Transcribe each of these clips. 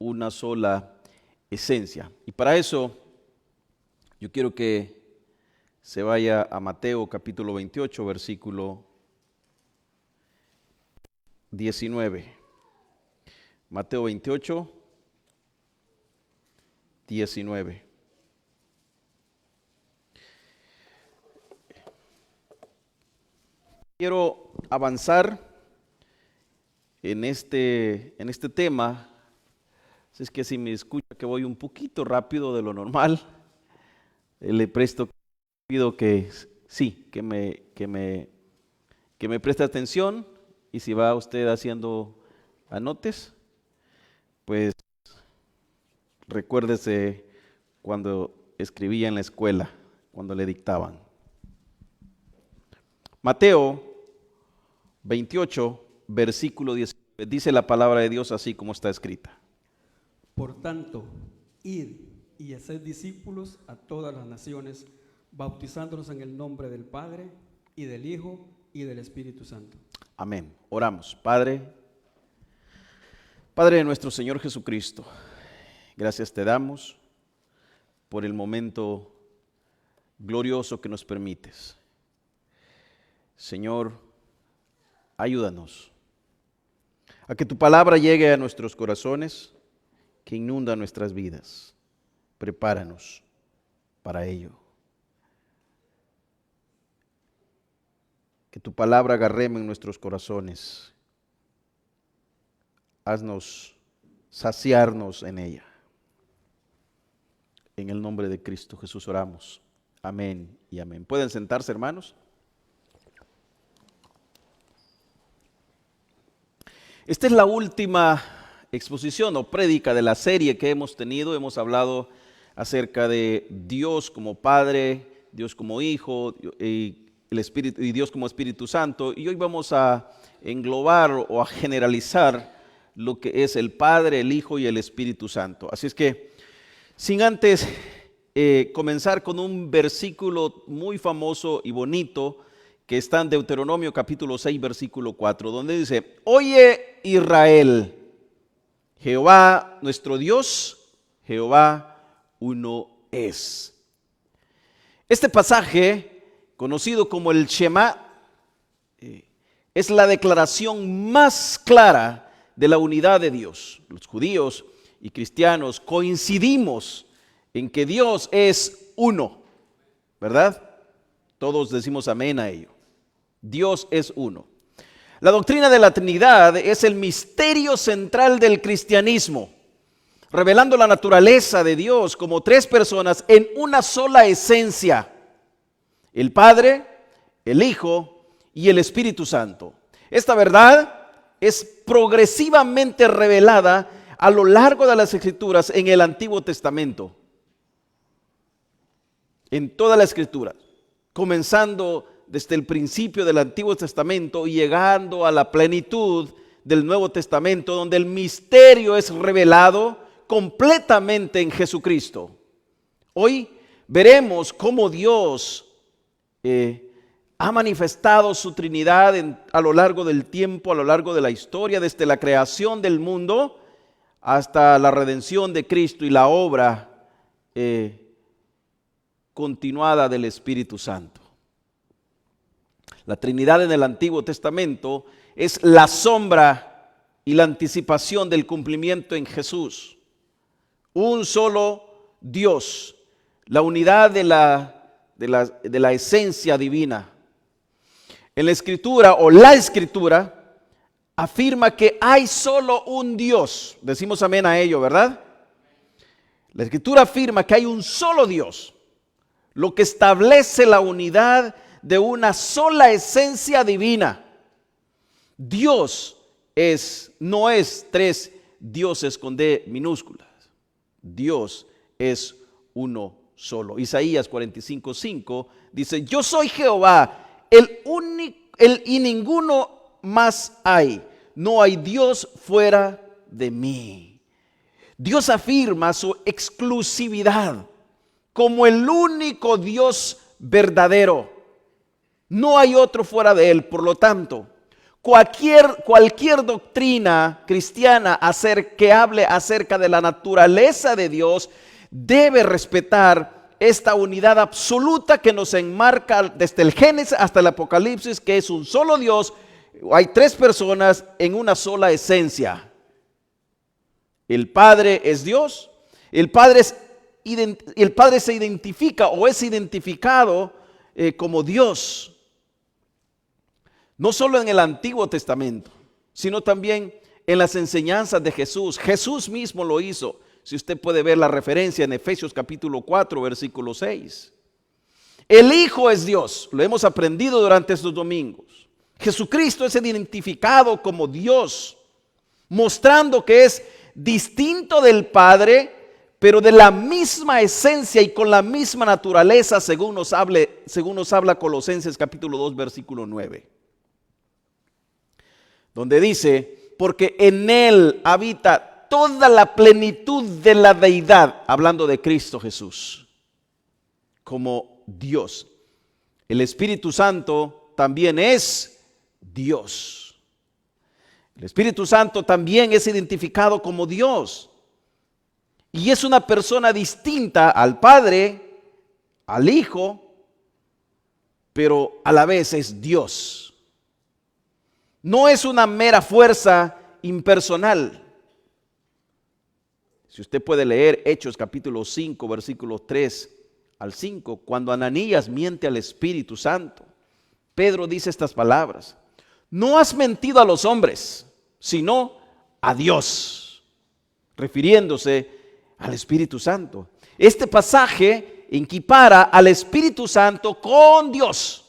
una sola esencia. Y para eso yo quiero que se vaya a Mateo capítulo 28, versículo 19. Mateo 28, 19. Quiero avanzar en este tema. Es que si me escucha que voy un poquito rápido de lo normal, pido que sí, que me preste atención, y si va usted haciendo anotes, pues recuérdese cuando escribía en la escuela, cuando le dictaban. Mateo 28, versículo 19, dice la palabra de Dios así como está escrita. Por tanto, id y haced discípulos a todas las naciones, bautizándolos en el nombre del Padre, y del Hijo, y del Espíritu Santo. Amén. Oramos. Padre de nuestro Señor Jesucristo, gracias te damos por el momento glorioso que nos permites. Señor, ayúdanos a que tu palabra llegue a nuestros corazones, que inunda nuestras vidas. Prepáranos para ello. Que tu palabra agarreme en nuestros corazones. Haznos saciarnos en ella. En el nombre de Cristo Jesús oramos. Amén y amén. ¿Pueden sentarse, hermanos? Esta es la última exposición o prédica de la serie que hemos tenido. Hemos hablado acerca de Dios como Padre, Dios como Hijo y el Espíritu, y Dios como Espíritu Santo. Y hoy vamos a englobar o a generalizar lo que es el Padre, el Hijo y el Espíritu Santo. Así es que, sin antes comenzar con un versículo muy famoso y bonito que está en Deuteronomio capítulo 6, versículo 4, donde dice: Oye Israel, Jehová nuestro Dios, Jehová uno es. Este pasaje, conocido como el Shema, es la declaración más clara de la unidad de Dios. Los judíos y cristianos coincidimos en que Dios es uno, ¿verdad? Todos decimos amén a ello. Dios es uno. La doctrina de la Trinidad es el misterio central del cristianismo, revelando la naturaleza de Dios como tres personas en una sola esencia: el Padre, el Hijo y el Espíritu Santo. Esta verdad es progresivamente revelada a lo largo de las Escrituras en el Antiguo Testamento. En toda la Escritura, comenzando desde el principio del Antiguo Testamento y llegando a la plenitud del Nuevo Testamento, donde el misterio es revelado completamente en Jesucristo. Hoy veremos cómo Dios ha manifestado su Trinidad a lo largo del tiempo, a lo largo de la historia, desde la creación del mundo hasta la redención de Cristo y la obra continuada del Espíritu Santo. La Trinidad en el Antiguo Testamento es la sombra y la anticipación del cumplimiento en Jesús. Un solo Dios, la unidad de la esencia divina. En la Escritura, o la Escritura, afirma que hay solo un Dios. Decimos amén a ello, ¿verdad? La Escritura afirma que hay un solo Dios, lo que establece la unidad de una sola esencia divina. Dios no es tres dioses con D minúsculas. Dios es uno solo. Isaías 45:5 dice: Yo soy Jehová, y ninguno más hay. No hay Dios fuera de mí. Dios afirma su exclusividad como el único Dios verdadero. No hay otro fuera de él. Por lo tanto, Cualquier doctrina cristiana que hable acerca de la naturaleza de Dios debe respetar esta unidad absoluta que nos enmarca desde el Génesis hasta el Apocalipsis, que es un solo Dios. Hay tres personas en una sola esencia. El Padre es Dios. El Padre se identifica o es identificado como Dios. No solo en el Antiguo Testamento, sino también en las enseñanzas de Jesús. Jesús mismo lo hizo. Si usted puede ver la referencia en Efesios capítulo 4, versículo 6. El Hijo es Dios. Lo hemos aprendido durante estos domingos. Jesucristo es identificado como Dios, mostrando que es distinto del Padre, pero de la misma esencia y con la misma naturaleza, según nos habla Colosenses capítulo 2, versículo 9. Donde dice, porque en Él habita toda la plenitud de la deidad, hablando de Cristo Jesús, como Dios. El Espíritu Santo también es Dios. El Espíritu Santo también es identificado como Dios. Y es una persona distinta al Padre, al Hijo, pero a la vez es Dios. No es una mera fuerza impersonal. Si usted puede leer Hechos capítulo 5, versículos 3 al 5, cuando Ananías miente al Espíritu Santo, Pedro dice estas palabras: no has mentido a los hombres, sino a Dios, refiriéndose al Espíritu Santo. Este pasaje equipara al Espíritu Santo con Dios.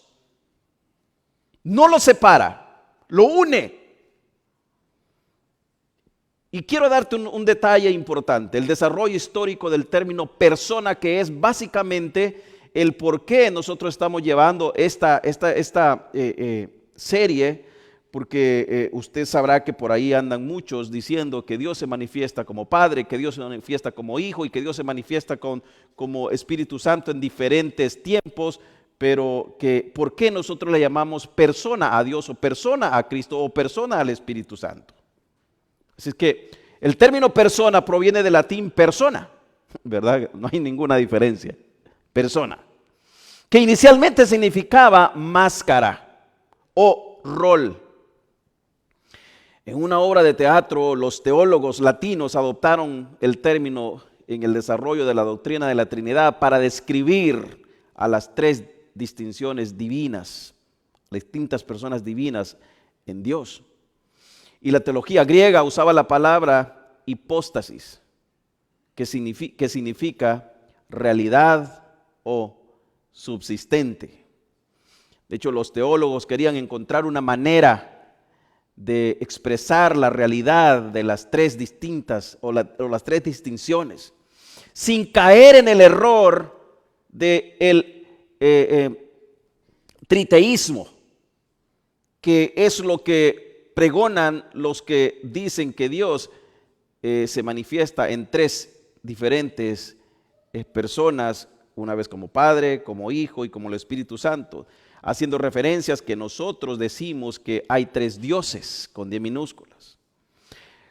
No lo separa, lo une. Y quiero darte un detalle importante: el desarrollo histórico del término persona, que es básicamente el por qué nosotros estamos llevando esta serie, porque usted sabrá que por ahí andan muchos diciendo que Dios se manifiesta como Padre, que Dios se manifiesta como Hijo y que Dios se manifiesta como Espíritu Santo en diferentes tiempos. Pero que ¿por qué nosotros le llamamos persona a Dios, o persona a Cristo, o persona al Espíritu Santo? Así es que el término persona proviene del latín persona, ¿verdad? No hay ninguna diferencia. Persona, que inicialmente significaba máscara o rol. En una obra de teatro, los teólogos latinos adoptaron el término en el desarrollo de la doctrina de la Trinidad para describir a las tres distinciones divinas, distintas personas divinas en Dios. Y la teología griega usaba la palabra hipóstasis, que significa realidad o subsistente. De hecho, los teólogos querían encontrar una manera de expresar la realidad de las tres distintas o las tres distinciones, sin caer en el error del triteísmo, que es lo que pregonan los que dicen que Dios se manifiesta en tres diferentes personas, una vez como Padre, como Hijo y como el Espíritu Santo, haciendo referencias que nosotros decimos que hay tres dioses con D minúsculas,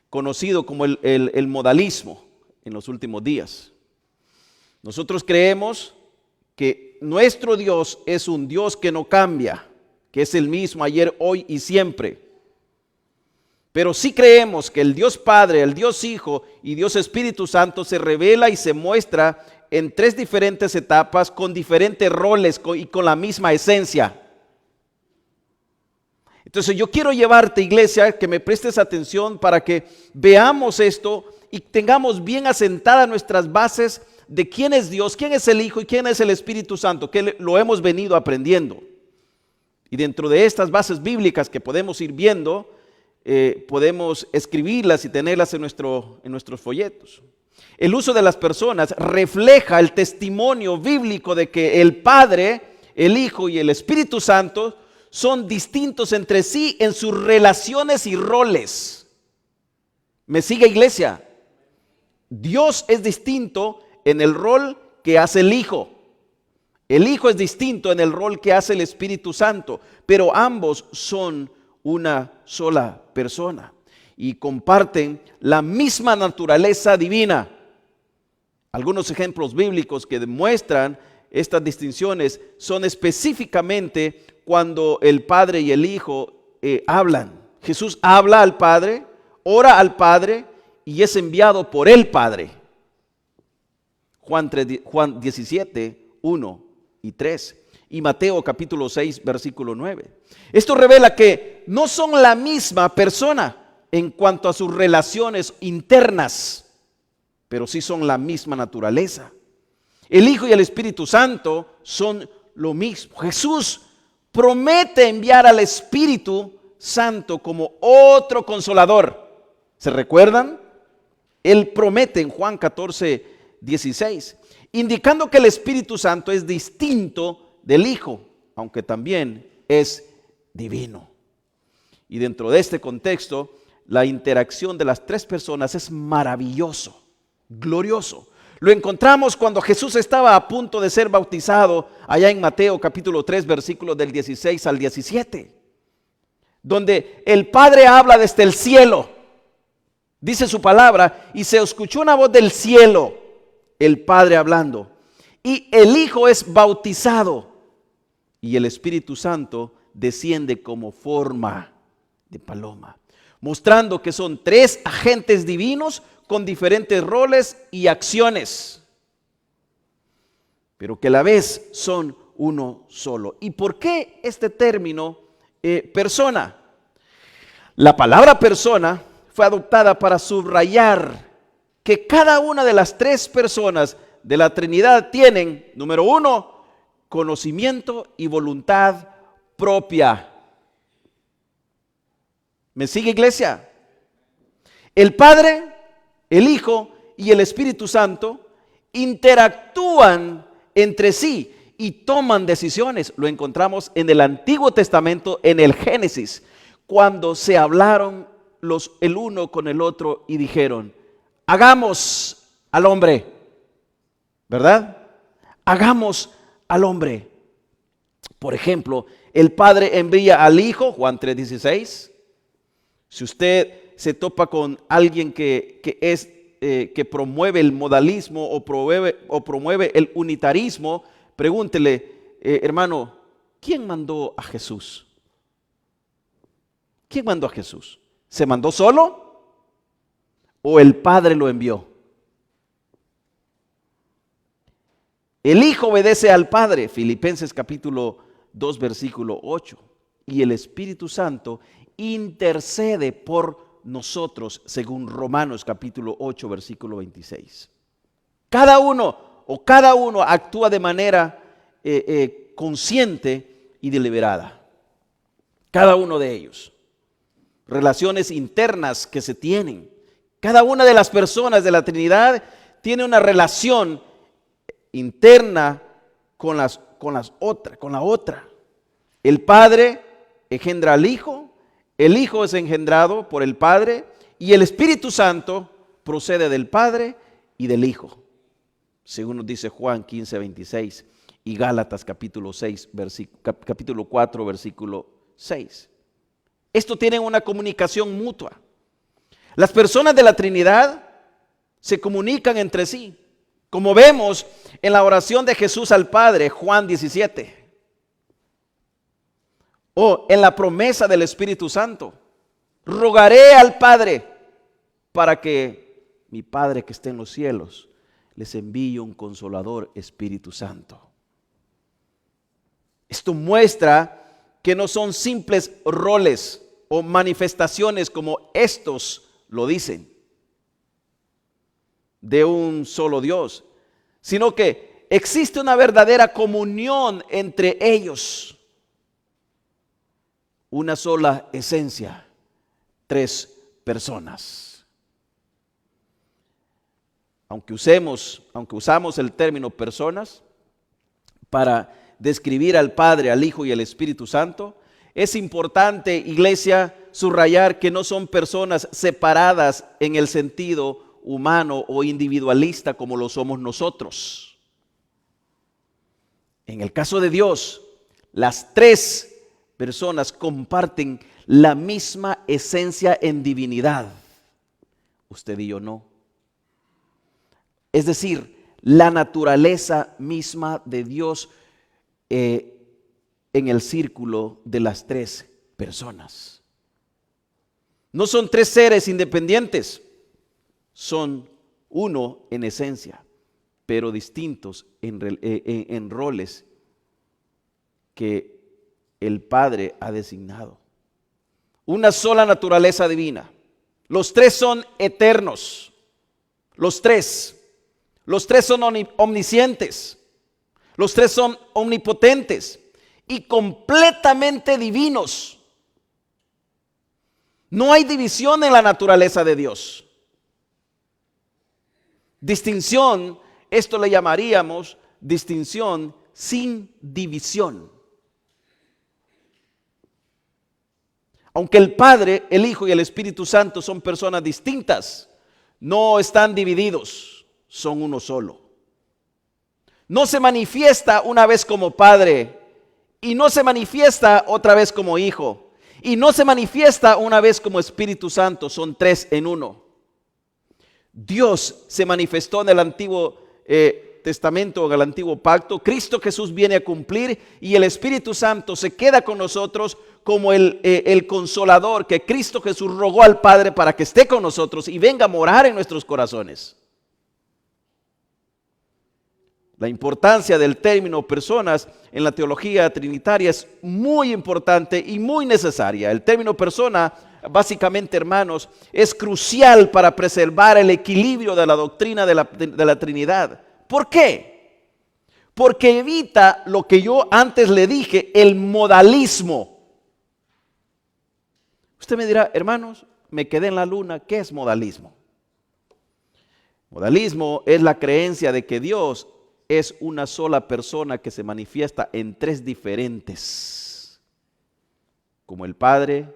conocido como el modalismo en los últimos días. Nosotros creemos que nuestro Dios es un Dios que no cambia, que es el mismo ayer, hoy y siempre. Pero sí creemos que el Dios Padre, el Dios Hijo y Dios Espíritu Santo se revela y se muestra en tres diferentes etapas, con diferentes roles y con la misma esencia. Entonces yo quiero llevarte, iglesia, que me prestes atención para que veamos esto y tengamos bien asentadas nuestras bases de quién es Dios, quién es el Hijo y quién es el Espíritu Santo, que lo hemos venido aprendiendo. Y dentro de estas bases bíblicas que podemos ir viendo, podemos escribirlas y tenerlas en nuestros folletos. El uso de las personas refleja el testimonio bíblico de que el Padre, el Hijo y el Espíritu Santo son distintos entre sí en sus relaciones y roles. ¿Me sigue, iglesia? Dios es distinto en el rol que hace el Hijo. El Hijo es distinto en el rol que hace el Espíritu Santo, pero ambos son una sola persona y comparten la misma naturaleza divina. Algunos ejemplos bíblicos que demuestran estas distinciones son específicamente cuando el Padre y el Hijo hablan. Jesús habla al Padre, ora al Padre y es enviado por el Padre. Juan 17, 1 y 3. Y Mateo capítulo 6, versículo 9. Esto revela que no son la misma persona en cuanto a sus relaciones internas, pero sí son la misma naturaleza. El Hijo y el Espíritu Santo son lo mismo. Jesús promete enviar al Espíritu Santo como otro consolador. ¿Se recuerdan? Él promete en Juan 14, 16, indicando que el Espíritu Santo es distinto del Hijo, aunque también es divino. Y dentro de este contexto, la interacción de las tres personas es maravilloso, glorioso. Lo encontramos cuando Jesús estaba a punto de ser bautizado, allá en Mateo capítulo 3, versículos del 16 al 17, donde el Padre habla desde el cielo. Dice su palabra, y se escuchó una voz del cielo, el Padre hablando, y el Hijo es bautizado, y el Espíritu Santo desciende como forma de paloma, mostrando que son tres agentes divinos con diferentes roles y acciones, pero que a la vez son uno solo. ¿Y por qué este término persona? La palabra persona fue adoptada para subrayar que cada una de las tres personas de la Trinidad tienen, número uno, conocimiento y voluntad propia. ¿Me sigue, iglesia? El Padre, el Hijo y el Espíritu Santo interactúan entre sí y toman decisiones. Lo encontramos en el Antiguo Testamento, en el Génesis, cuando se hablaron el uno con el otro y dijeron: hagamos al hombre, ¿verdad? Hagamos al hombre. Por ejemplo, el Padre envía al Hijo, Juan 3:16. Si usted se topa con alguien que promueve el modalismo o promueve el unitarismo, pregúntele, hermano, ¿quién mandó a Jesús? ¿Quién mandó a Jesús? ¿Se mandó solo o el Padre lo envió? El Hijo obedece al Padre, Filipenses capítulo 2, versículo 8. Y el Espíritu Santo intercede por nosotros, según Romanos capítulo 8, versículo 26. Cada uno actúa de manera consciente y deliberada. Cada uno de ellos. Relaciones internas que se tienen. Cada una de las personas de la Trinidad tiene una relación interna con la otra. El Padre engendra al Hijo, el Hijo es engendrado por el Padre y el Espíritu Santo procede del Padre y del Hijo, según nos dice Juan 15, 26 y Gálatas capítulo 4, versículo 6. Esto tiene una comunicación mutua. Las personas de la Trinidad se comunican entre sí, como vemos en la oración de Jesús al Padre, Juan 17. O en la promesa del Espíritu Santo: rogaré al Padre para que mi Padre que esté en los cielos les envíe un consolador, Espíritu Santo. Esto muestra que no son simples roles o manifestaciones como estos lo dicen, de un solo Dios, sino que existe una verdadera comunión entre ellos. Una sola esencia, tres personas. Aunque usamos el término personas para describir al Padre, al Hijo y al Espíritu Santo, es importante, iglesia, subrayar que no son personas separadas en el sentido humano o individualista como lo somos nosotros. En el caso de Dios, las tres personas comparten la misma esencia en divinidad. Usted y yo no. Es decir, la naturaleza misma de Dios en el círculo de las tres personas. No son tres seres independientes, son uno en esencia, pero distintos en roles que el Padre ha designado. Una sola naturaleza divina. Los tres son eternos. Los tres son omniscientes. Los tres son omnipotentes y completamente divinos. No hay división en la naturaleza de Dios. Distinción, esto le llamaríamos distinción sin división. Aunque el Padre, el Hijo y el Espíritu Santo son personas distintas, no están divididos, son uno solo. No se manifiesta una vez como Padre y no se manifiesta otra vez como Hijo y no se manifiesta una vez como Espíritu Santo, son tres en uno. Dios se manifestó en el Antiguo Testamento, en el Antiguo Pacto. Cristo Jesús viene a cumplir y el Espíritu Santo se queda con nosotros como el consolador que Cristo Jesús rogó al Padre para que esté con nosotros y venga a morar en nuestros corazones. La importancia del término personas en la teología trinitaria es muy importante y muy necesaria. El término persona, básicamente, hermanos, es crucial para preservar el equilibrio de la doctrina de la Trinidad. ¿Por qué? Porque evita lo que yo antes le dije, el modalismo. Usted me dirá, hermanos, me quedé en la luna, ¿qué es modalismo? Modalismo es la creencia de que Dios es una sola persona que se manifiesta en tres diferentes, como el Padre,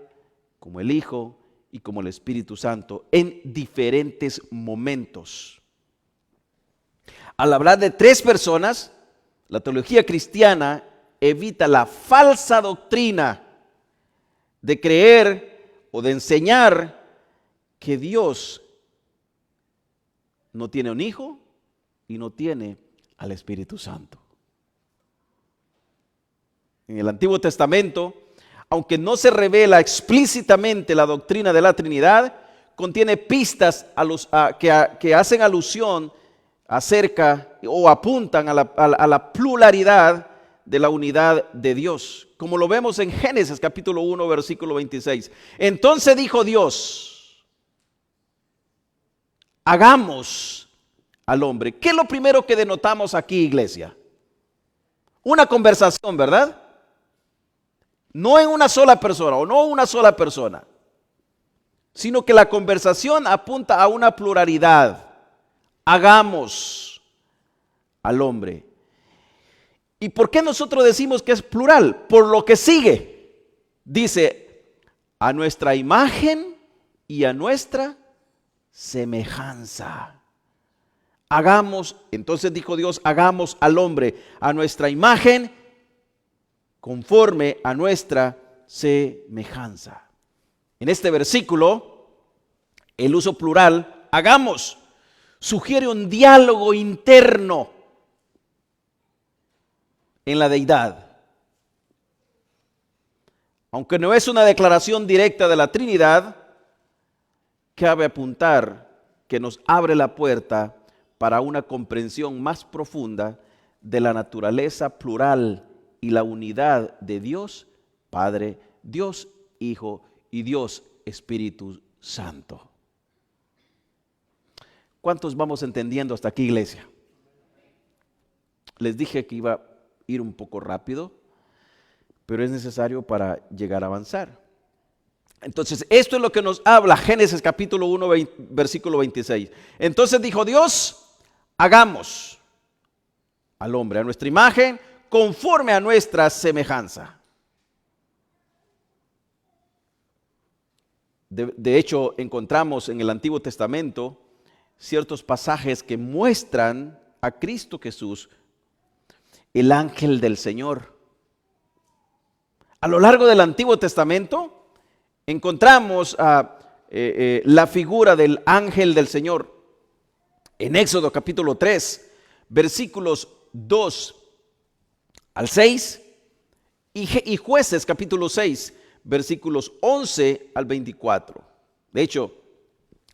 como el Hijo y como el Espíritu Santo, en diferentes momentos. Al hablar de tres personas, la teología cristiana evita la falsa doctrina de creer o de enseñar que Dios no tiene un Hijo y no tiene al Espíritu Santo. En el Antiguo Testamento, aunque no se revela explícitamente la doctrina de la Trinidad, contiene pistas que hacen alusión acerca o apuntan a la pluralidad de la unidad de Dios, como lo vemos en Génesis capítulo 1, versículo 26. Entonces dijo Dios, hagamos al hombre. ¿Qué es lo primero que denotamos aquí, iglesia? Una conversación, ¿verdad? No en una sola persona o no una sola persona, sino que la conversación apunta a una pluralidad. Hagamos al hombre. ¿Y por qué nosotros decimos que es plural? Por lo que sigue. Dice, a nuestra imagen y a nuestra semejanza. Hagamos, entonces dijo Dios, hagamos al hombre a nuestra imagen conforme a nuestra semejanza. En este versículo, el uso plural, hagamos, sugiere un diálogo interno en la deidad. Aunque no es una declaración directa de la Trinidad, cabe apuntar que nos abre la puerta para una comprensión más profunda de la naturaleza plural y la unidad de Dios Padre, Dios Hijo y Dios Espíritu Santo. ¿Cuántos vamos entendiendo hasta aquí, iglesia? Les dije que iba a ir un poco rápido, pero es necesario para llegar a avanzar. Entonces, esto es lo que nos habla Génesis capítulo 1, versículo 26. Entonces dijo Dios, hagamos al hombre a nuestra imagen, conforme a nuestra semejanza. De hecho, encontramos en el Antiguo Testamento ciertos pasajes que muestran a Cristo Jesús, el ángel del Señor. A lo largo del Antiguo Testamento encontramos la figura del ángel del Señor. En Éxodo capítulo 3, versículos 2 al 6 y Jueces capítulo 6, versículos 11 al 24. De hecho,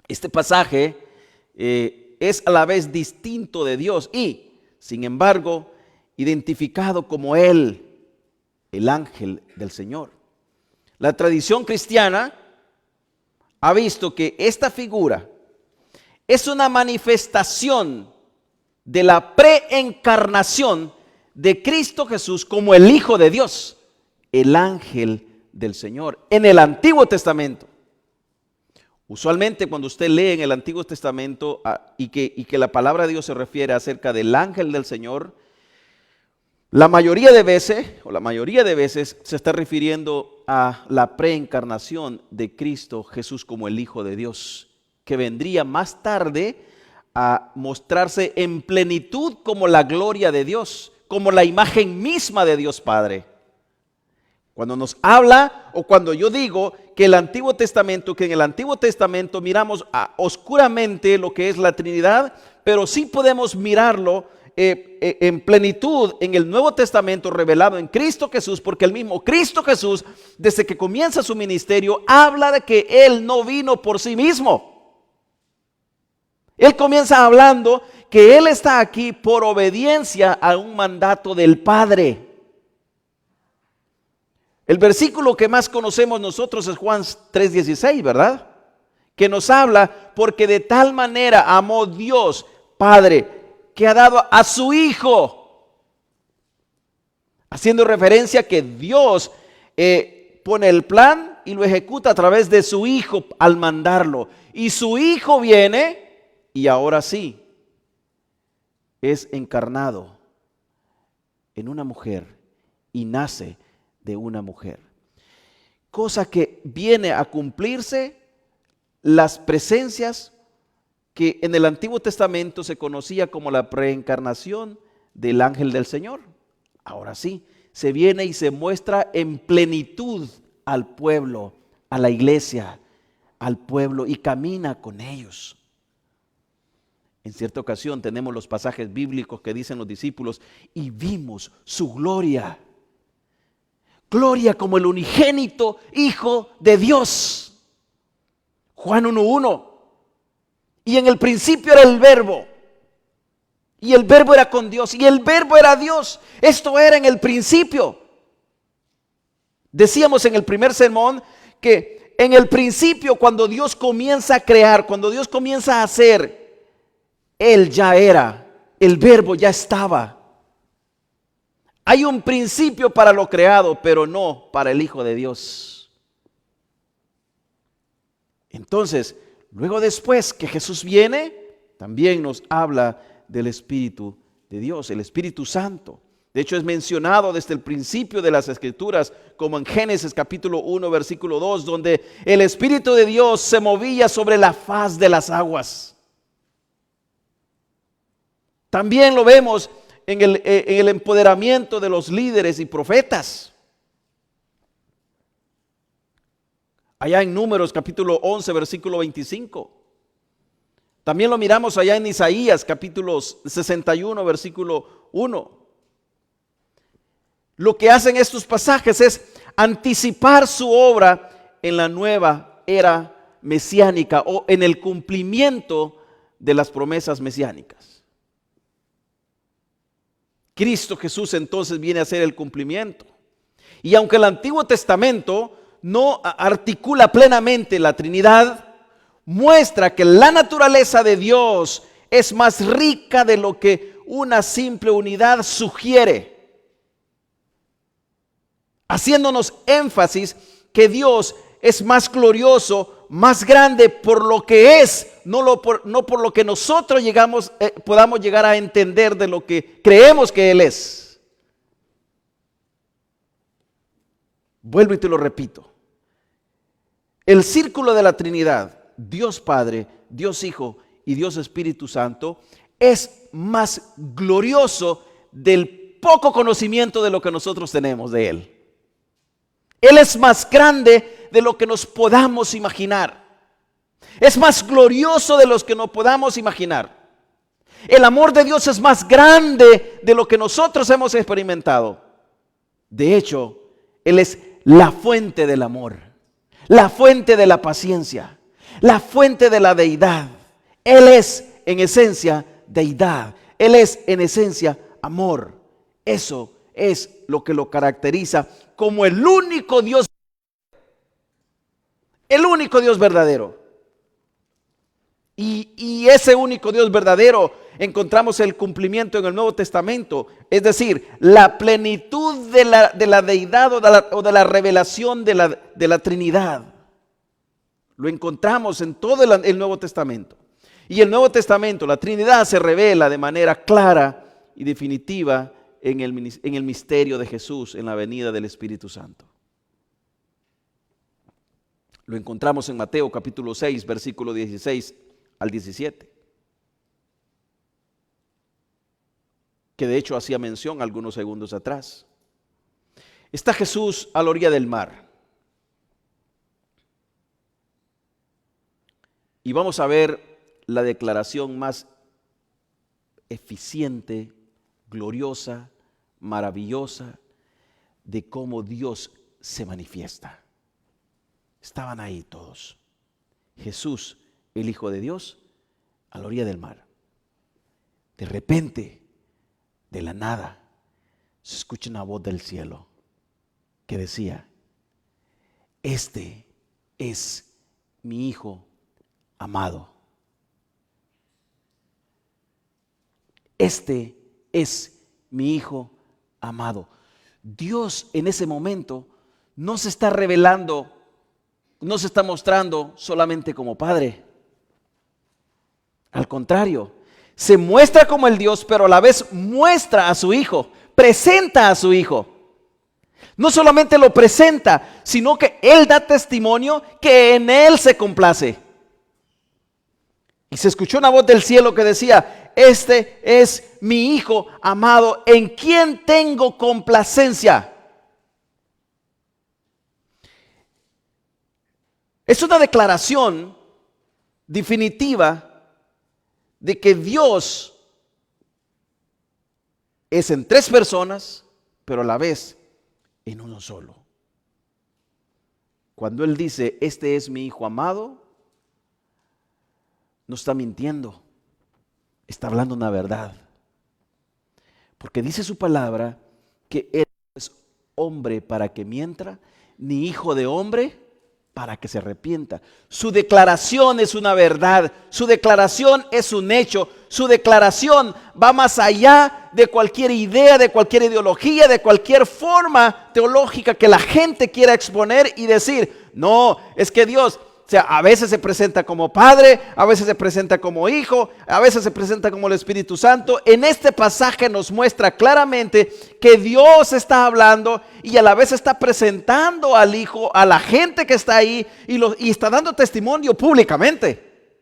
este pasaje es a la vez distinto de Dios y, sin embargo, identificado como Él, el ángel del Señor. La tradición cristiana ha visto que esta figura es una manifestación de la preencarnación de Cristo Jesús como el Hijo de Dios, el ángel del Señor, en el Antiguo Testamento. Usualmente cuando usted lee en el Antiguo Testamento y que la palabra de Dios se refiere acerca del ángel del Señor, la mayoría de veces se está refiriendo a la preencarnación de Cristo Jesús como el Hijo de Dios, que vendría más tarde a mostrarse en plenitud como la gloria de Dios, como la imagen misma de Dios Padre. Cuando nos habla o cuando yo digo que en el Antiguo Testamento miramos oscuramente lo que es la Trinidad, pero sí podemos mirarlo en plenitud en el Nuevo Testamento revelado en Cristo Jesús, porque el mismo Cristo Jesús, desde que comienza su ministerio, habla de que Él no vino por sí mismo. Él comienza hablando que Él está aquí por obediencia a un mandato del Padre. El versículo que más conocemos nosotros es Juan 3:16, ¿verdad? Que nos habla, porque de tal manera amó Dios Padre, que ha dado a su Hijo, haciendo referencia que Dios pone el plan y lo ejecuta a través de su Hijo al mandarlo. Y su Hijo viene y ahora sí es encarnado en una mujer y nace de una mujer. Cosa que viene a cumplirse las presencias que en el Antiguo Testamento se conocía como la preencarnación del ángel del Señor. Ahora sí, se viene y se muestra en plenitud al pueblo, a la iglesia, al pueblo, y camina con ellos. En cierta ocasión tenemos los pasajes bíblicos que dicen los discípulos, y vimos su gloria. Gloria como el unigénito Hijo de Dios. Juan 1:1. Y en el principio era el Verbo, y el Verbo era con Dios, y el Verbo era Dios. Esto era en el principio. Decíamos en el primer sermón que en el principio, cuando Dios comienza a crear, cuando Dios comienza a hacer, Él ya era, el Verbo ya estaba. Hay un principio para lo creado, pero no para el Hijo de Dios. Entonces, luego después que Jesús viene, también nos habla del Espíritu de Dios, el Espíritu Santo. De hecho, es mencionado desde el principio de las Escrituras, como en Génesis capítulo 1, versículo 2, donde el Espíritu de Dios se movía sobre la faz de las aguas. También lo vemos en el empoderamiento de los líderes y profetas. Allá en Números capítulo 11, versículo 25. También lo miramos allá en Isaías capítulo 61, versículo 1. Lo que hacen estos pasajes es anticipar su obra en la nueva era mesiánica o en el cumplimiento de las promesas mesiánicas. Cristo Jesús entonces viene a hacer el cumplimiento. Y aunque el Antiguo Testamento no articula plenamente la Trinidad, muestra que la naturaleza de Dios es más rica de lo que una simple unidad sugiere, haciéndonos énfasis que Dios es más glorioso, más grande por lo que es, no por lo que nosotros podamos llegar a entender de lo que creemos que Él es. Vuelvo y te lo repito. El círculo de la Trinidad, Dios Padre, Dios Hijo y Dios Espíritu Santo, es más glorioso del poco conocimiento de lo que nosotros tenemos de Él. Él es más grande de lo que nos podamos imaginar. Es más glorioso de los que no podamos imaginar. El amor de Dios es más grande de lo que nosotros hemos experimentado. De hecho, Él es la fuente del amor, la fuente de la paciencia, la fuente de la deidad. Él es en esencia deidad. Él es en esencia amor. Eso es lo que lo caracteriza como el único Dios verdadero. Y ese único Dios verdadero encontramos el cumplimiento en el Nuevo Testamento, es decir, la plenitud de la deidad o de la revelación de la Trinidad. Lo encontramos en todo el Nuevo Testamento. Y el Nuevo Testamento, la Trinidad se revela de manera clara y definitiva en el misterio de Jesús, en la venida del Espíritu Santo. Lo encontramos en Mateo capítulo 6, versículo 16 al 17. Que de hecho hacía mención algunos segundos atrás. Está Jesús a la orilla del mar. Y vamos a ver la declaración más eficiente, gloriosa, maravillosa de cómo Dios se manifiesta. Estaban ahí todos. Jesús, el Hijo de Dios, a la orilla del mar. De repente, de la nada, se escucha una voz del cielo que decía: este es mi Hijo amado. Este es mi Hijo amado. Dios en ese momento no se está revelando, no se está mostrando solamente como Padre. Al contrario, se muestra como el Dios, pero a la vez muestra a su Hijo, presenta a su Hijo. No solamente lo presenta, sino que Él da testimonio que en Él se complace. Y se escuchó una voz del cielo que decía: este es mi Hijo amado, en quien tengo complacencia. Es una declaración definitiva de que Dios es en tres personas, pero a la vez en uno solo. Cuando Él dice: este es mi Hijo amado, no está mintiendo, está hablando una verdad. Porque dice su palabra que Él no es hombre para que mienta, ni hijo de hombre para que se arrepienta. Su declaración es una verdad, su declaración es un hecho, su declaración va más allá de cualquier idea, de cualquier ideología, de cualquier forma teológica que la gente quiera exponer y decir: no, es que Dios, o sea, a veces se presenta como Padre, a veces se presenta como Hijo, a veces se presenta como el Espíritu Santo. En este pasaje nos muestra claramente que Dios está hablando y a la vez está presentando al Hijo, a la gente que está ahí, y está dando testimonio públicamente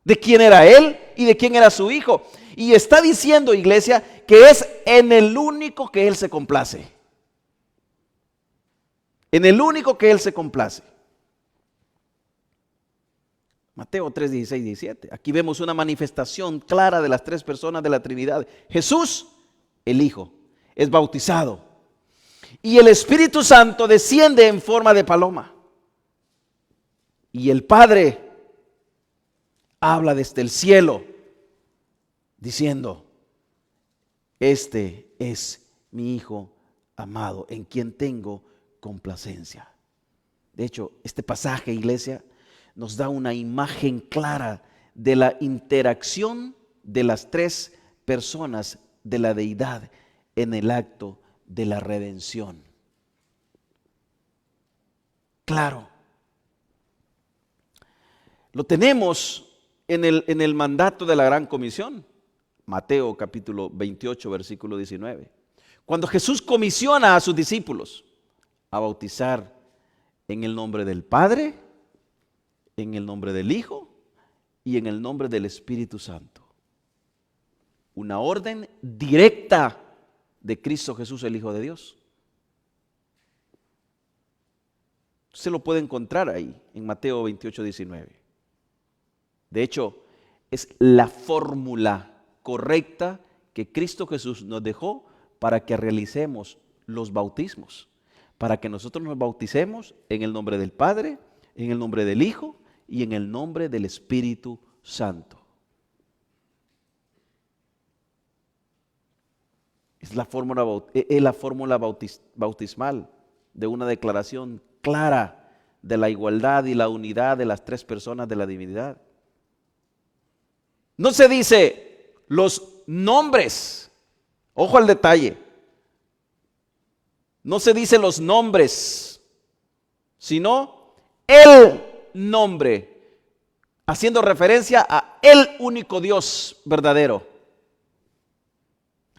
de quién era Él y de quién era su Hijo. Y está diciendo, iglesia, que es en el único que Él se complace. En el único que Él se complace. Mateo 3, 16, 17. Aquí vemos una manifestación clara de las tres personas de la Trinidad. Jesús, el Hijo, es bautizado. Y el Espíritu Santo desciende en forma de paloma. Y el Padre habla desde el cielo, diciendo: este es mi Hijo amado, en quien tengo complacencia. De hecho, este pasaje, iglesia, nos da una imagen clara de la interacción de las tres personas de la deidad en el acto de la redención. Claro, lo tenemos en el mandato de la Gran Comisión, Mateo capítulo 28, versículo 19. Cuando Jesús comisiona a sus discípulos a bautizar en el nombre del Padre, en el nombre del Hijo y en el nombre del Espíritu Santo. Una orden directa de Cristo Jesús, el Hijo de Dios. Se lo puede encontrar ahí en Mateo 28, 19. De hecho, es la fórmula correcta que Cristo Jesús nos dejó para que realicemos los bautismos, para que nosotros nos bauticemos en el nombre del Padre, en el nombre del Hijo y en el nombre del Espíritu Santo. Es la fórmula bautismal de una declaración clara de la igualdad y la unidad de las tres personas de la divinidad. No se dice los nombres, ojo al detalle, no se dice los nombres, sino el nombre, haciendo referencia a el único Dios verdadero,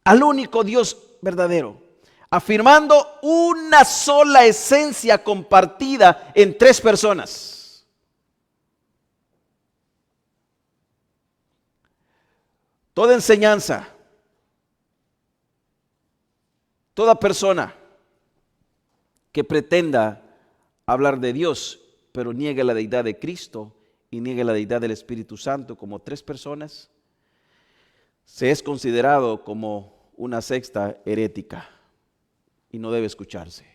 al único Dios verdadero, afirmando una sola esencia compartida en tres personas. Toda enseñanza, toda persona que pretenda hablar de Dios, pero niegue la deidad de Cristo y niegue la deidad del Espíritu Santo como tres personas, se es considerado como una secta herética y no debe escucharse.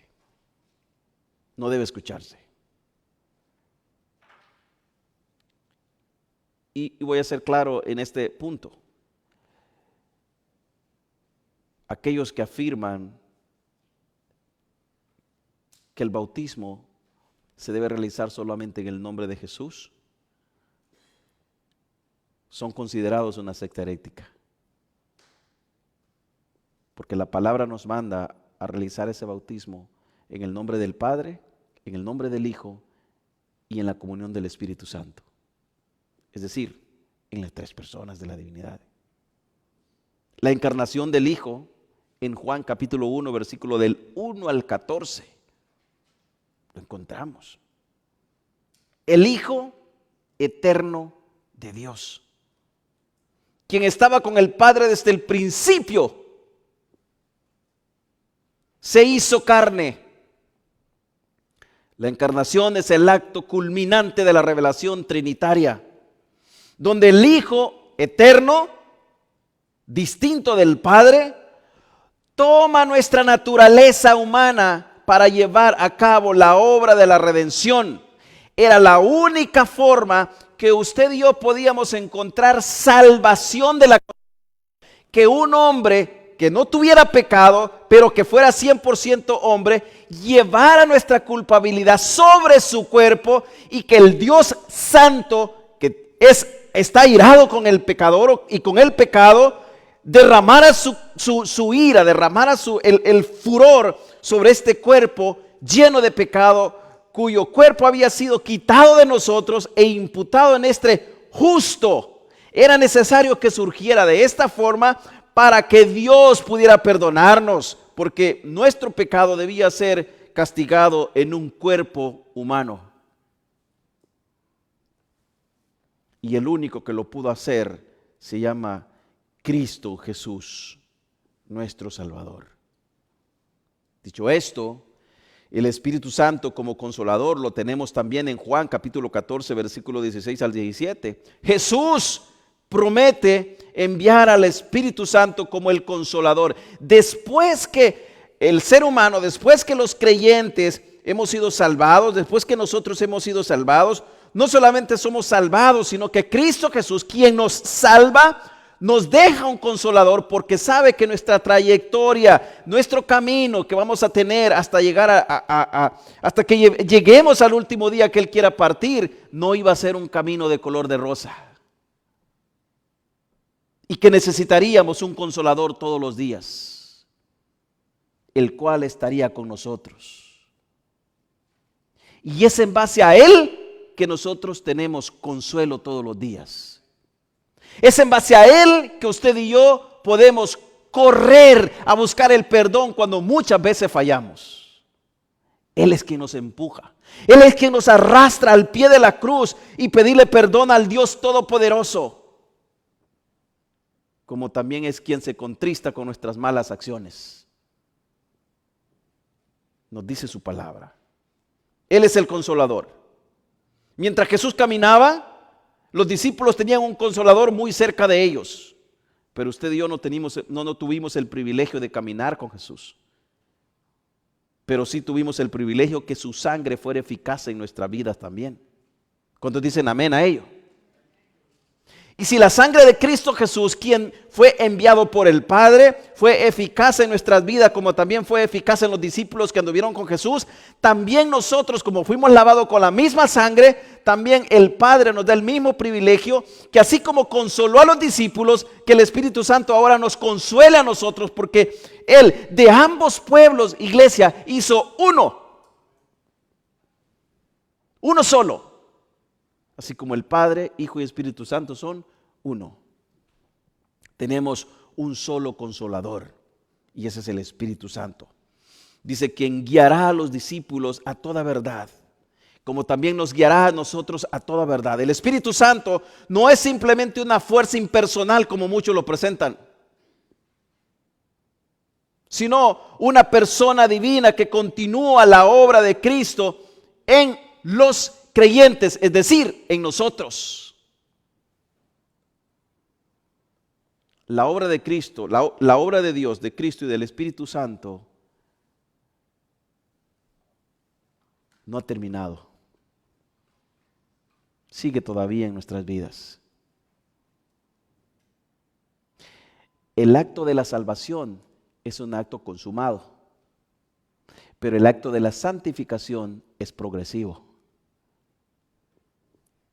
No debe escucharse. Y voy a ser claro en este punto. Aquellos que afirman que el bautismo se debe realizar solamente en el nombre de Jesús son considerados una secta herética. Porque la palabra nos manda a realizar ese bautismo en el nombre del Padre, en el nombre del Hijo y en la comunión del Espíritu Santo. Es decir, en las tres personas de la divinidad. La encarnación del Hijo en Juan capítulo 1, versículo del 1 al 14. Lo encontramos. El Hijo eterno de Dios, quien estaba con el Padre desde el principio, se hizo carne. La encarnación es el acto culminante de la revelación trinitaria, donde el Hijo eterno, distinto del Padre, toma nuestra naturaleza humana para llevar a cabo la obra de la redención. Era la única forma que usted y yo podíamos encontrar salvación de la que un hombre que no tuviera pecado, pero que fuera 100% hombre, llevara nuestra culpabilidad sobre su cuerpo y que el Dios Santo, que está irado con el pecador y con el pecado, derramara su ira, derramara el furor sobre este cuerpo lleno de pecado, cuyo cuerpo había sido quitado de nosotros e imputado en este justo. Era necesario que surgiera de esta forma para que Dios pudiera perdonarnos, porque nuestro pecado debía ser castigado en un cuerpo humano. Y el único que lo pudo hacer se llama Cristo Jesús, nuestro Salvador. Dicho esto, el Espíritu Santo como consolador lo tenemos también en Juan capítulo 14, versículo 16 al 17. Jesús promete enviar al Espíritu Santo como el consolador. Después que el ser humano, después que los creyentes hemos sido salvados, después que nosotros hemos sido salvados, no solamente somos salvados, sino que Cristo Jesús, quien nos salva, nos deja un consolador, porque sabe que nuestra trayectoria, nuestro camino que vamos a tener hasta llegar hasta que lleguemos al último día que Él quiera partir, no iba a ser un camino de color de rosa. Y que necesitaríamos un consolador todos los días, el cual estaría con nosotros. Y es en base a Él que nosotros tenemos consuelo todos los días. Es en base a Él que usted y yo podemos correr a buscar el perdón cuando muchas veces fallamos. Él es quien nos empuja. Él es quien nos arrastra al pie de la cruz y pedirle perdón al Dios Todopoderoso. Como también es quien se contrista con nuestras malas acciones. Nos dice su palabra. Él es el consolador. Mientras Jesús caminaba, los discípulos tenían un consolador muy cerca de ellos. Pero usted y yo no tuvimos el privilegio de caminar con Jesús. Pero sí tuvimos el privilegio que su sangre fuera eficaz en nuestras vidas también. ¿Cuántos dicen amén a ello? Y si la sangre de Cristo Jesús, quien fue enviado por el Padre, fue eficaz en nuestras vidas, como también fue eficaz en los discípulos que anduvieron con Jesús, también nosotros, como fuimos lavados con la misma sangre, también el Padre nos da el mismo privilegio, que así como consoló a los discípulos, que el Espíritu Santo ahora nos consuele a nosotros, porque Él de ambos pueblos, iglesia, hizo uno solo. Así como el Padre, Hijo y Espíritu Santo son uno. Tenemos un solo consolador y ese es el Espíritu Santo. Dice, quien guiará a los discípulos a toda verdad, como también nos guiará a nosotros a toda verdad. El Espíritu Santo no es simplemente una fuerza impersonal como muchos lo presentan, sino una persona divina que continúa la obra de Cristo en los creyentes, es decir, en nosotros. La obra de Cristo, la obra de Dios, de Cristo y del Espíritu Santo no ha terminado. Sigue todavía en nuestras vidas. El acto de la salvación es un acto consumado, pero el acto de la santificación es progresivo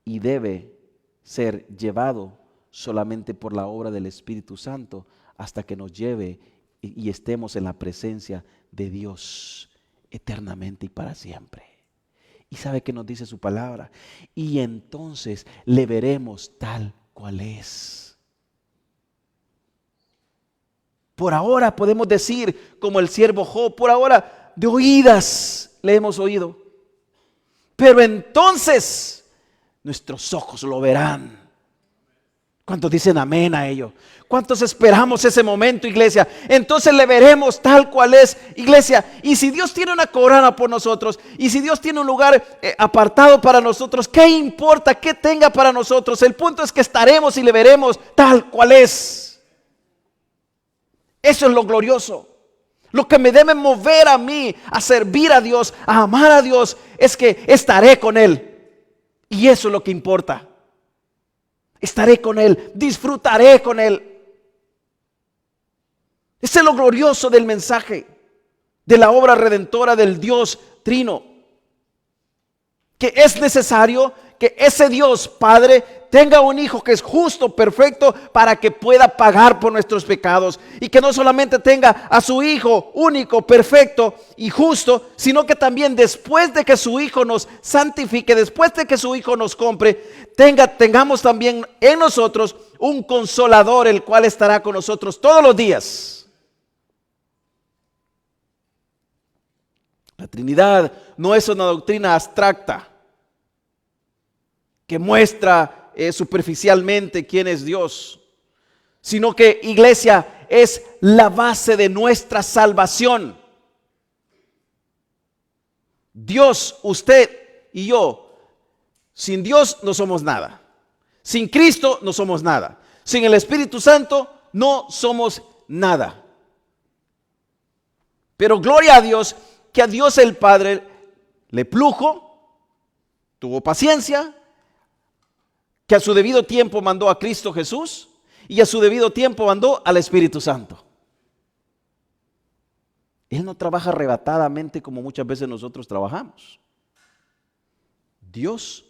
y debe ser llevado solamente por la obra del Espíritu Santo hasta que nos lleve y estemos en la presencia de Dios eternamente y para siempre. ¿Y sabe qué nos dice su palabra? Y entonces le veremos tal cual es. Por ahora podemos decir como el siervo Job, por ahora de oídas le hemos oído, pero entonces nuestros ojos lo verán. ¿Cuántos dicen amén a ello? ¿Cuántos esperamos ese momento, iglesia? Entonces le veremos tal cual es, iglesia. Y si Dios tiene una corona por nosotros, y si Dios tiene un lugar apartado para nosotros, ¿qué importa qué tenga para nosotros? El punto es que estaremos y le veremos tal cual es. Eso es lo glorioso. Lo que me debe mover a mí a servir a Dios, a amar a Dios, es que estaré con Él. Y eso es lo que importa. Estaré con Él, disfrutaré con Él. Ese es lo glorioso del mensaje, de la obra redentora del Dios Trino. Que es necesario que ese Dios Padre tenga un hijo que es justo, perfecto, para que pueda pagar por nuestros pecados. Y que no solamente tenga a su hijo único, perfecto y justo, sino que también después de que su hijo nos santifique, después de que su hijo nos compre, tengamos también en nosotros un consolador, el cual estará con nosotros todos los días. La Trinidad no es una doctrina abstracta que muestra superficialmente quién es Dios, sino que, iglesia, es la base de nuestra salvación. Dios, usted y yo, sin Dios no somos nada. Sin Cristo no somos nada. Sin el Espíritu Santo no somos nada. Pero gloria a Dios, que a Dios el Padre le plujo, tuvo paciencia, que a su debido tiempo mandó a Cristo Jesús y a su debido tiempo mandó al Espíritu Santo. Él no trabaja arrebatadamente como muchas veces nosotros trabajamos. Dios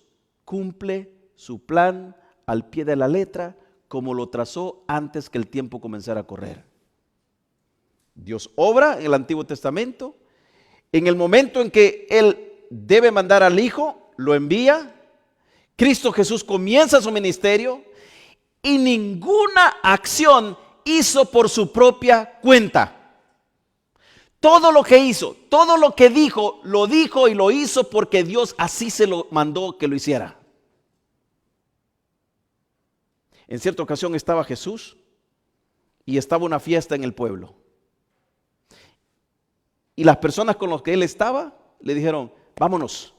cumple su plan al pie de la letra como lo trazó antes que el tiempo comenzara a correr. Dios obra en el Antiguo Testamento. En el momento en que Él debe mandar al Hijo, lo envía. Cristo Jesús comienza su ministerio y ninguna acción hizo por su propia cuenta. Todo lo que hizo, todo lo que dijo, lo dijo y lo hizo porque Dios así se lo mandó que lo hiciera. En cierta ocasión estaba Jesús y estaba una fiesta en el pueblo. Y las personas con las que Él estaba le dijeron, vámonos,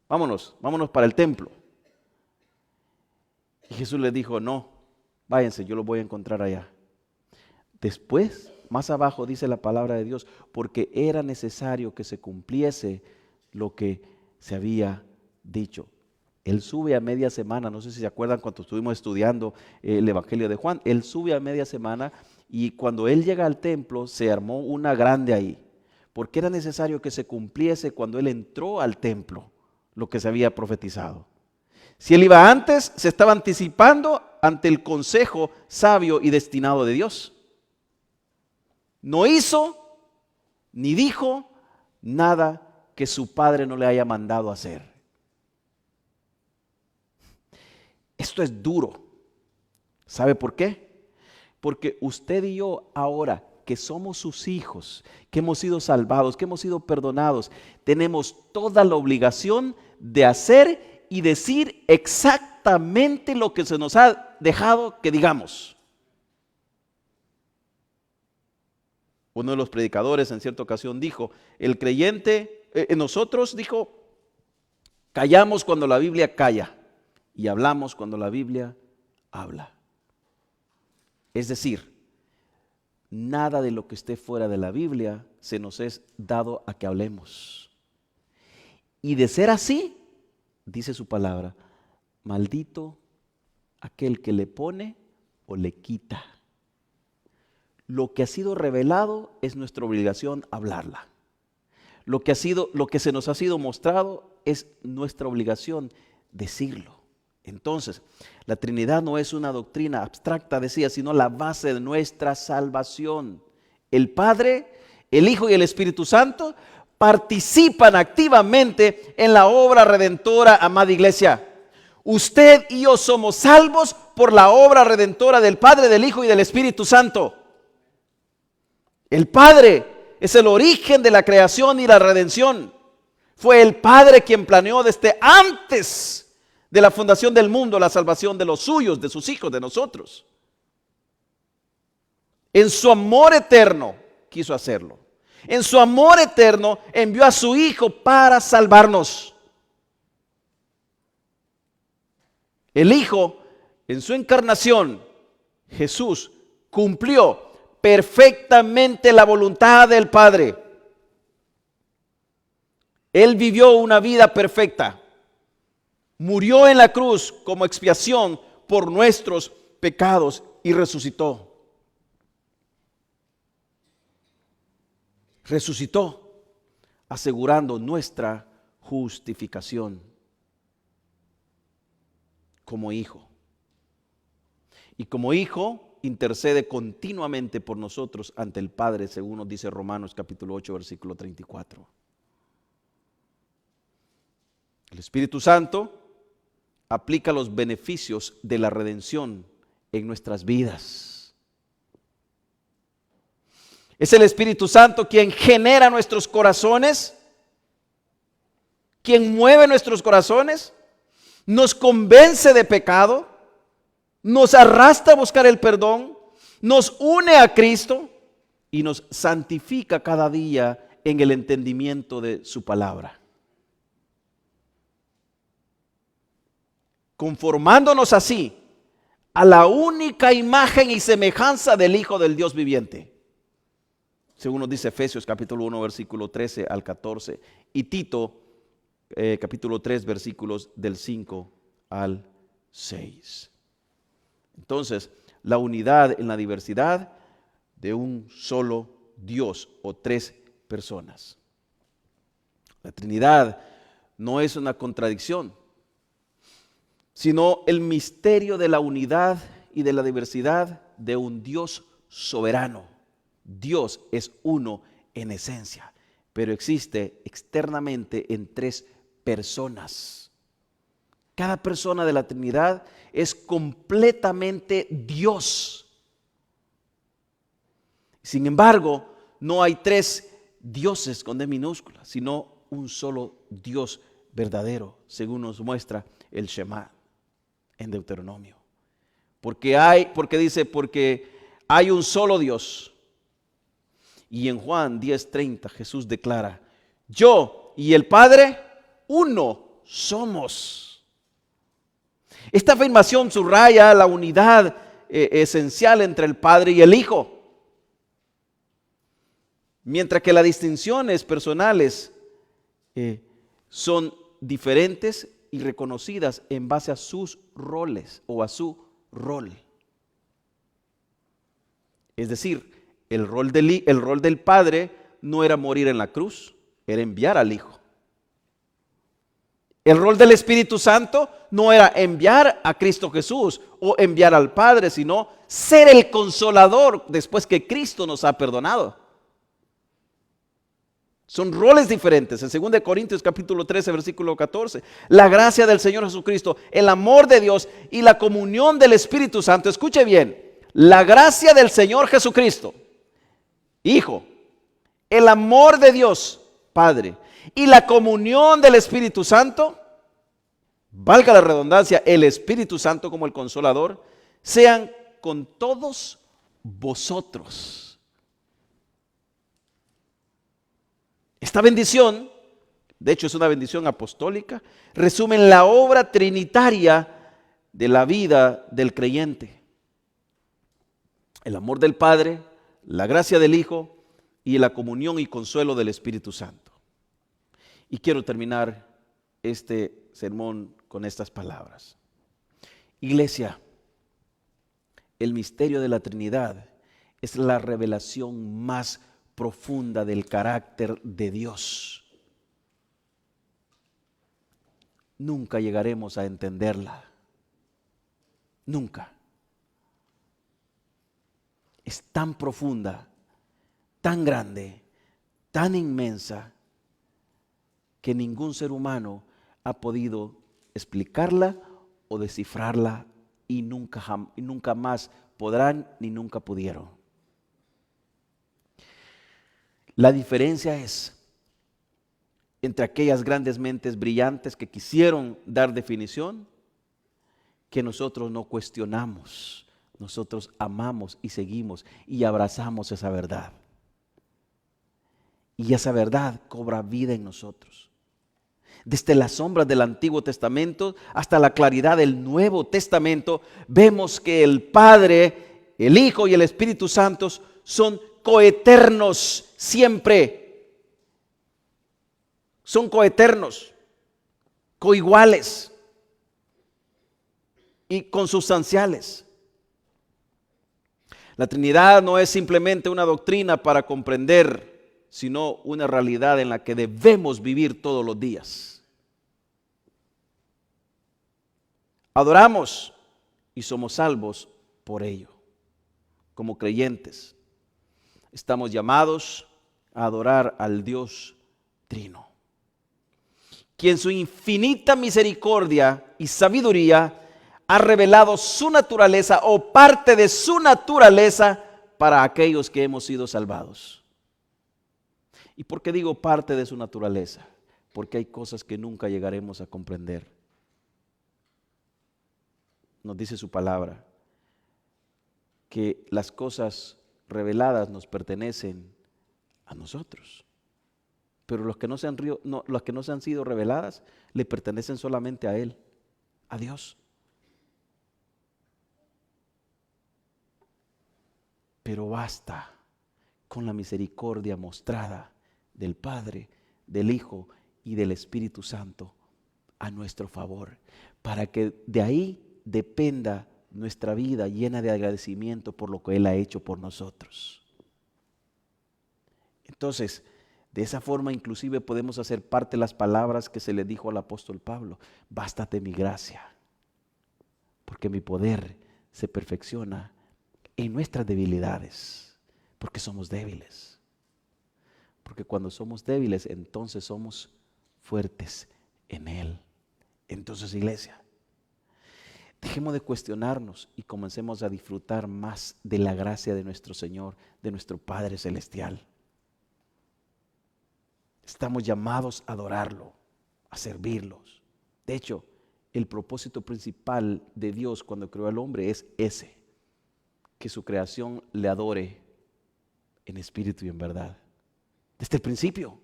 vámonos para el templo. Y Jesús les dijo, no, váyanse, yo los voy a encontrar allá. Después, más abajo dice la palabra de Dios, porque era necesario que se cumpliese lo que se había dicho. Él sube a media semana, no sé si se acuerdan cuando estuvimos estudiando el Evangelio de Juan, él sube a media semana y cuando él llega al templo se armó una grande ahí, porque era necesario que se cumpliese cuando él entró al templo lo que se había profetizado. Si él iba antes, se estaba anticipando ante el consejo sabio y destinado de Dios. No hizo ni dijo nada que su padre no le haya mandado hacer. Esto es duro. ¿Sabe por qué? Porque usted y yo ahora que somos sus hijos, que hemos sido salvados, que hemos sido perdonados, tenemos toda la obligación de hacer y decir exactamente lo que se nos ha dejado que digamos. Uno de los predicadores en cierta ocasión dijo, el creyente, nosotros dijo, callamos cuando la Biblia calla y hablamos cuando la Biblia habla. Es decir, nada de lo que esté fuera de la Biblia se nos es dado a que hablemos. Y de ser así, dice su palabra, maldito aquel que le pone o le quita. Lo que ha sido revelado es nuestra obligación hablarla. Lo que se nos ha sido mostrado es nuestra obligación decirlo. Entonces, la Trinidad no es una doctrina abstracta, decía, sino la base de nuestra salvación. El Padre, el Hijo y el Espíritu Santo participan activamente en la obra redentora, amada iglesia. Usted y yo somos salvos por la obra redentora del Padre, del Hijo y del Espíritu Santo. El Padre es el origen de la creación y la redención. Fue el Padre quien planeó desde antes de la fundación del mundo la salvación de los suyos, de sus hijos, de nosotros. En su amor eterno quiso hacerlo. En su amor eterno envió a su Hijo para salvarnos. El Hijo, en su encarnación, Jesús, cumplió perfectamente la voluntad del Padre. Él vivió una vida perfecta. Murió en la cruz como expiación por nuestros pecados y resucitó. Resucitó, asegurando nuestra justificación como hijo. Y como hijo intercede continuamente por nosotros ante el Padre, según nos dice Romanos capítulo 8, versículo 34. El Espíritu Santo aplica los beneficios de la redención en nuestras vidas. Es el Espíritu Santo quien genera nuestros corazones, quien mueve nuestros corazones, nos convence de pecado, nos arrastra a buscar el perdón, nos une a Cristo y nos santifica cada día en el entendimiento de su palabra. Conformándonos así a la única imagen y semejanza del Hijo del Dios viviente. Según nos dice Efesios capítulo 1 versículo 13 al 14 y Tito capítulo 3 versículos del 5 al 6. Entonces, la unidad en la diversidad de un solo Dios o tres personas. La Trinidad no es una contradicción, sino el misterio de la unidad y de la diversidad de un Dios soberano. Dios es uno en esencia, pero existe externamente en tres personas. Cada persona de la Trinidad es completamente Dios. Sin embargo, no hay tres dioses con D minúscula, sino un solo Dios verdadero, según nos muestra el Shema en Deuteronomio. Porque hay un solo Dios. Y en Juan 10:30 Jesús declara: yo y el Padre, uno somos. Esta afirmación subraya la unidad esencial entre el Padre y el Hijo, mientras que las distinciones personales son diferentes y reconocidas en base a sus roles o a su rol. Es decir, el rol del Padre no era morir en la cruz, era enviar al Hijo. El rol del Espíritu Santo no era enviar a Cristo Jesús o enviar al Padre, sino ser el consolador después que Cristo nos ha perdonado. Son roles diferentes. En 2 Corintios capítulo 13, versículo 14, la gracia del Señor Jesucristo, el amor de Dios y la comunión del Espíritu Santo. Escuche bien, la gracia del Señor Jesucristo, Hijo, el amor de Dios, Padre, y la comunión del Espíritu Santo, valga la redundancia, el Espíritu Santo como el consolador, sean con todos vosotros. Esta bendición, de hecho es una bendición apostólica, resume la obra trinitaria de la vida del creyente. El amor del Padre, la gracia del Hijo y la comunión y consuelo del Espíritu Santo. Y quiero terminar este sermón con estas palabras. Iglesia, el misterio de la Trinidad es la revelación más profunda del carácter de Dios. Nunca llegaremos a entenderla. Nunca. Es tan profunda, tan grande, tan inmensa, que ningún ser humano ha podido explicarla o descifrarla y nunca más podrán ni nunca pudieron. La diferencia es entre aquellas grandes mentes brillantes que quisieron dar definición, que nosotros no cuestionamos, nosotros amamos y seguimos y abrazamos esa verdad. Y esa verdad cobra vida en nosotros. Desde las sombras del Antiguo Testamento hasta la claridad del Nuevo Testamento, vemos que el Padre, el Hijo y el Espíritu Santo son coeternos siempre. Son coeternos, coiguales y consubstanciales. La Trinidad no es simplemente una doctrina para comprender, sino una realidad en la que debemos vivir todos los días. Adoramos y somos salvos por ello. Como creyentes, estamos llamados a adorar al Dios Trino, quien su infinita misericordia y sabiduría ha revelado su naturaleza o parte de su naturaleza para aquellos que hemos sido salvados. ¿Y por qué digo parte de su naturaleza? Porque hay cosas que nunca llegaremos a comprender. Nos dice su palabra que las cosas reveladas nos pertenecen a nosotros, pero las que no se han sido reveladas le pertenecen solamente a Él, a Dios. Pero basta con la misericordia mostrada del Padre, del Hijo y del Espíritu Santo a nuestro favor, para que de ahí dependa nuestra vida llena de agradecimiento por lo que Él ha hecho por nosotros. Entonces, de esa forma inclusive podemos hacer parte de las palabras que se le dijo al apóstol Pablo: bástate mi gracia, porque mi poder se perfecciona en nuestras debilidades, porque somos débiles. Porque cuando somos débiles, entonces somos fuertes en Él. Entonces, iglesia, dejemos de cuestionarnos y comencemos a disfrutar más de la gracia de nuestro Señor, de nuestro Padre Celestial. Estamos llamados a adorarlo, a servirlos. De hecho, el propósito principal de Dios cuando creó al hombre es ese: que su creación le adore en espíritu y en verdad. Desde el principio,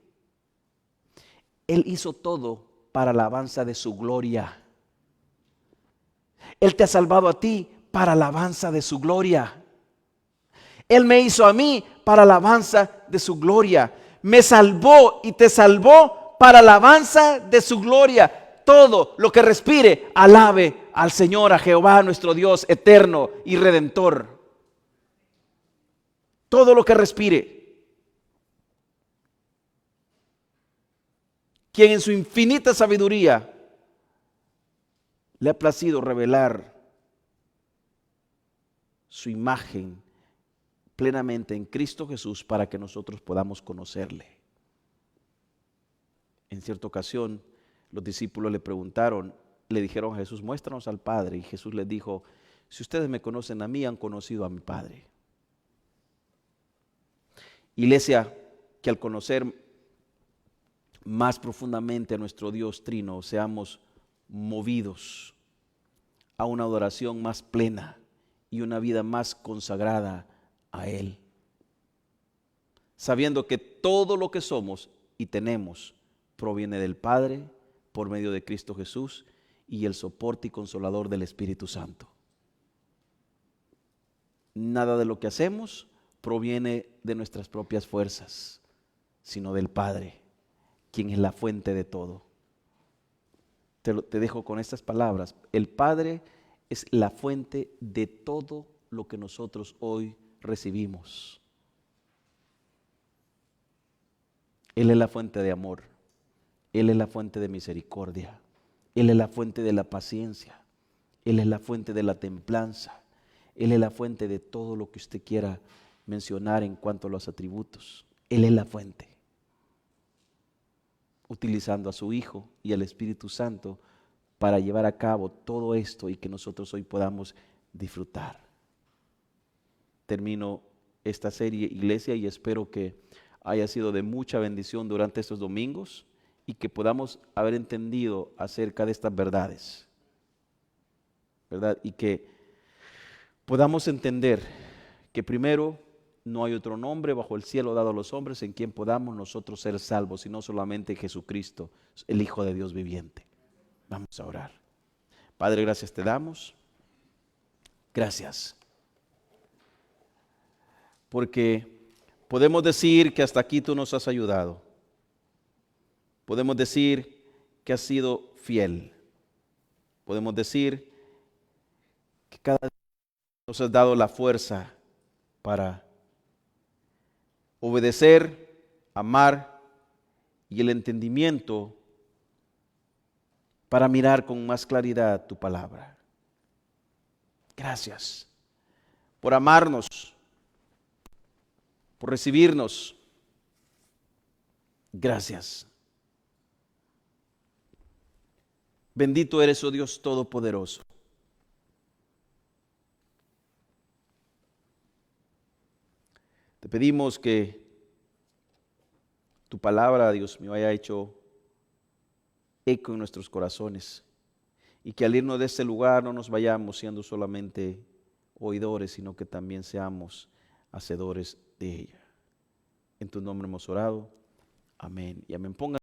Él hizo todo para alabanza de su gloria. Él te ha salvado a ti para alabanza de su gloria. Él me hizo a mí para alabanza de su gloria. Me salvó y te salvó para alabanza de su gloria. Todo lo que respire, alabe al Señor, a Jehová, nuestro Dios eterno y redentor. Todo lo que respire. Quien en su infinita sabiduría le ha placido revelar su imagen plenamente en Cristo Jesús para que nosotros podamos conocerle. En cierta ocasión, los discípulos le preguntaron, le dijeron a Jesús, muéstranos al Padre. Y Jesús les dijo, si ustedes me conocen a mí, han conocido a mi Padre. Iglesia, que al conocer más profundamente a nuestro Dios Trino, seamos movidos a una adoración más plena y una vida más consagrada a Él, sabiendo que todo lo que somos y tenemos proviene del Padre por medio de Cristo Jesús y el soporte y consolador del Espíritu Santo. Nada de lo que hacemos proviene de nuestras propias fuerzas, sino del Padre, quien es la fuente de todo. Te dejo con estas palabras. El Padre es la fuente de todo lo que nosotros hoy recibimos. Él es la fuente de amor. Él es la fuente de misericordia. Él es la fuente de la paciencia. Él es la fuente de la templanza. Él es la fuente de todo lo que usted quiera mencionar en cuanto a los atributos. Él es la fuente. Utilizando a su Hijo y al Espíritu Santo para llevar a cabo todo esto y que nosotros hoy podamos disfrutar. Termino esta serie, iglesia, y espero que haya sido de mucha bendición durante estos domingos y que podamos haber entendido acerca de estas verdades, ¿verdad? Y que podamos entender que primero no hay otro nombre bajo el cielo dado a los hombres en quien podamos nosotros ser salvos, sino solamente Jesucristo, el Hijo de Dios viviente. Vamos a orar. Padre, gracias te damos. Gracias. Porque podemos decir que hasta aquí tú nos has ayudado. Podemos decir que has sido fiel. Podemos decir que cada día nos has dado la fuerza para obedecer, amar y el entendimiento para mirar con más claridad tu palabra. Gracias por amarnos, por recibirnos. Gracias. Bendito eres, oh Dios Todopoderoso. Te pedimos que tu palabra, Dios mío, haya hecho eco en nuestros corazones y que al irnos de este lugar no nos vayamos siendo solamente oidores, sino que también seamos hacedores de ella. En tu nombre hemos orado. Amén y amén. Pongan